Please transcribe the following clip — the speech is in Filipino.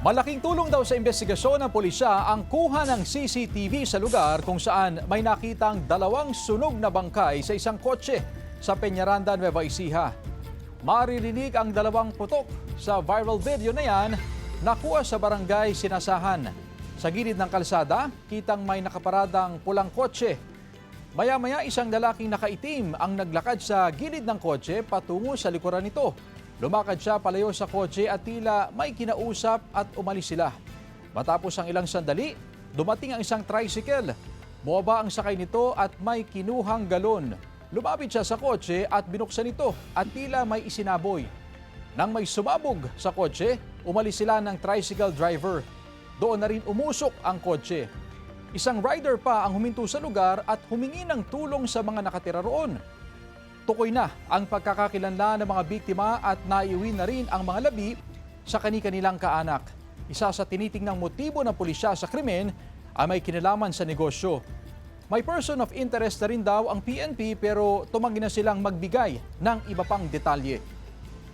Malaking tulong daw sa investigasyon ng pulisya ang kuha ng CCTV sa lugar kung saan may nakitang dalawang sunog na bangkay sa isang kotse sa Peñaranda, Nueva Ecija. Maririnig ang dalawang putok sa viral video na yan, nakuha sa barangay Sinasahan. Sa gilid ng kalsada, kitang may nakaparadang pulang kotse. Maya-maya isang lalaking nakaitim ang naglakad sa gilid ng kotse patungo sa likuran nito. Lumakad siya palayo sa kotse at tila may kinausap at umalis sila. Matapos ang ilang sandali, dumating ang isang tricycle. Bumaba ang sakay nito at may kinuhang galon. Lumapit siya sa kotse at binuksan ito at tila may isinaboy. Nang may sumabog sa kotse, umalis sila ng tricycle driver. Doon na rin umusok ang kotse. Isang rider pa ang huminto sa lugar at humingi ng tulong sa mga nakatira roon. Tukoy na ang pagkakakilanlan ng mga biktima at naiuwi na rin ang mga labi sa kani-kanilang kaanak. Isa sa tinitingnang motibo ng pulisya sa krimen ay may kinalaman sa negosyo. May person of interest na rin daw ang PNP pero tumanggi na silang magbigay ng iba pang detalye.